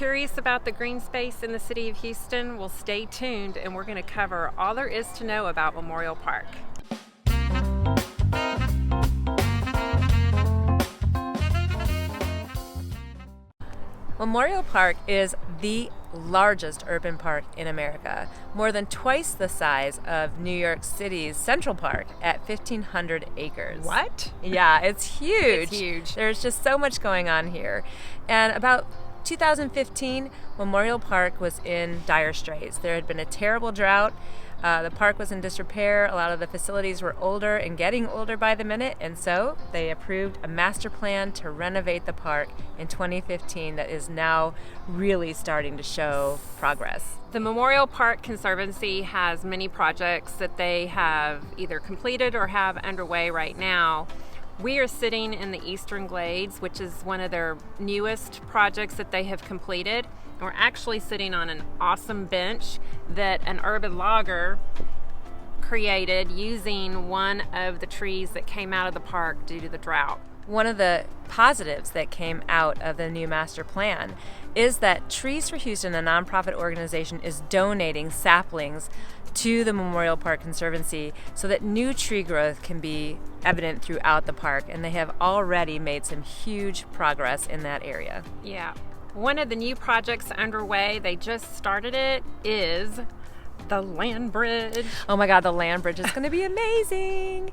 curious about the green space in the city of Houston? Well, stay tuned and we're going to cover all there is to know about Memorial Park. Memorial Park is the largest urban park in America, more than twice the size of New York City's Central Park at 1,500 acres. What? Yeah, it's huge. It's huge. There's just so much going on here. And about 2015, Memorial Park was in dire straits. There had been a terrible drought. The park was in disrepair. A lot of the facilities were older and getting older by the minute, and so they approved a master plan to renovate the park in 2015 that is now really starting to show progress. The Memorial Park Conservancy has many projects that they have either completed or have underway right now. We are sitting in the Eastern Glades, which is one of their newest projects that they have completed. We're actually sitting on an awesome bench that an urban logger created using one of the trees that came out of the park due to the drought. One of the positives that came out of the new master plan is that Trees for Houston, a nonprofit organization, is donating saplings to the Memorial Park Conservancy so that new tree growth can be evident throughout the park, and they have already made some huge progress in that area. Yeah. One of the new projects underway, they just started it, is the Land Bridge. Oh my God, the Land Bridge is going to be amazing.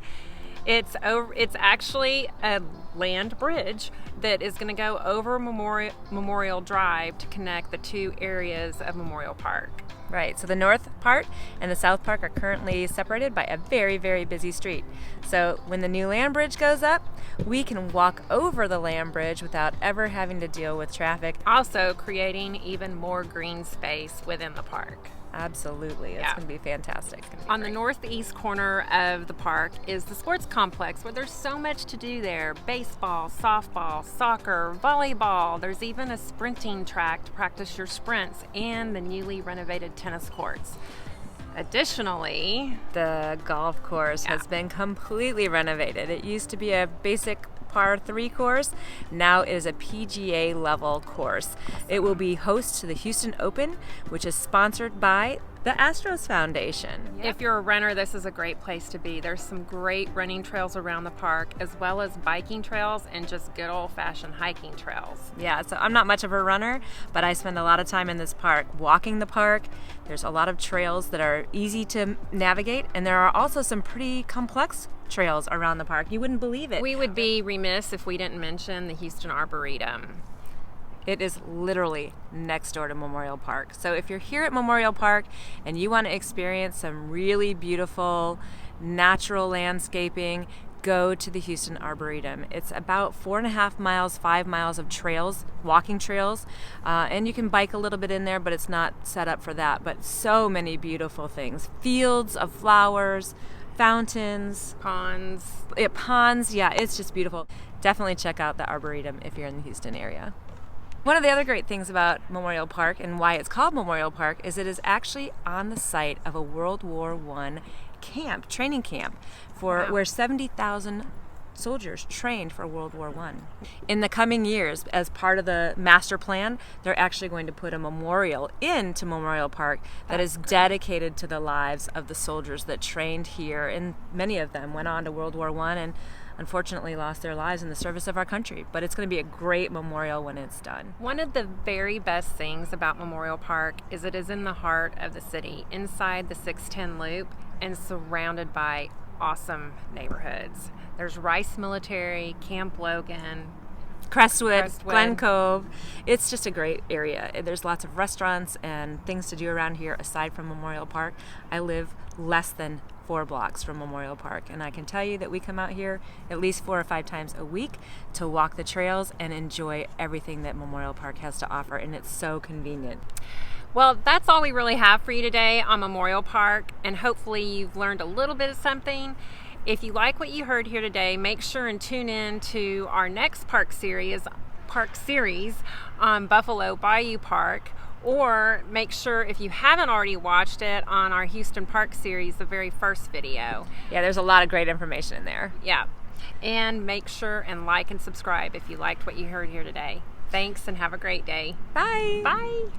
It's actually a land bridge that is going to go over Memorial Drive to connect the two areas of Memorial Park. Right, so the north part and the south park are currently separated by a very, very busy street. So when the new land bridge goes up, we can walk over the land bridge without ever having to deal with traffic. Also creating even more green space within the park. Absolutely, it's going to be fantastic. On the northeast corner of the park is the sports complex where there's so much to do there. Baseball, softball, soccer, volleyball. There's even a sprinting track to practice your sprints and the newly renovated tennis courts. Additionally, the golf course has been completely renovated. It used to be a basic par 3 course. Now it is a PGA level course. It will be host to the Houston Open, which is sponsored by the Astros Foundation. If you're a runner, this is a great place to be. There's some great running trails around the park, as well as biking trails and just good old-fashioned hiking trails. Yeah, so I'm not much of a runner, but I spend a lot of time in this park walking the park. There's a lot of trails that are easy to navigate, and there are also some pretty complex trails around the park. You wouldn't believe it. We would be remiss if we didn't mention the Houston Arboretum. It is literally next door to Memorial Park. So if you're here at Memorial Park and you want to experience some really beautiful natural landscaping, go to the Houston Arboretum. It's about 4.5 miles, 5 miles of trails, walking trails, and you can bike a little bit in there, but it's not set up for that. But so many beautiful things. Fields of flowers, fountains, ponds. Ponds, yeah, it's just beautiful. Definitely check out the Arboretum if you're in the Houston area. One of the other great things about Memorial Park and why it's called Memorial Park is it is actually on the site of a World War I camp, training camp, where 70,000 soldiers trained for World War I. In the coming years, as part of the master plan, they're actually going to put a memorial into Memorial Park that is dedicated to the lives of the soldiers that trained here, and many of them went on to World War I and unfortunately lost their lives in the service of our country. But it's going to be a great memorial when it's done. One of the very best things about Memorial Park is it is in the heart of the city, inside the 610 Loop, and surrounded by awesome neighborhoods. There's Rice Military, Camp Logan, Crestwood, Glen Cove. It's just a great area. There's lots of restaurants and things to do around here aside from Memorial Park. I live less than 4 blocks from Memorial Park, and I can tell you that we come out here at least 4 or 5 times a week to walk the trails and enjoy everything that Memorial Park has to offer, and it's so convenient. Well, that's all we really have for you today on Memorial Park, and hopefully you've learned a little bit of something. If you like what you heard here today, make sure and tune in to our next park series on Buffalo Bayou Park, or make sure, if you haven't already watched it, on our Houston Park series, the very first video. Yeah, there's a lot of great information in there. Yeah, and make sure and like and subscribe if you liked what you heard here today. Thanks, and have a great day. Bye. Bye.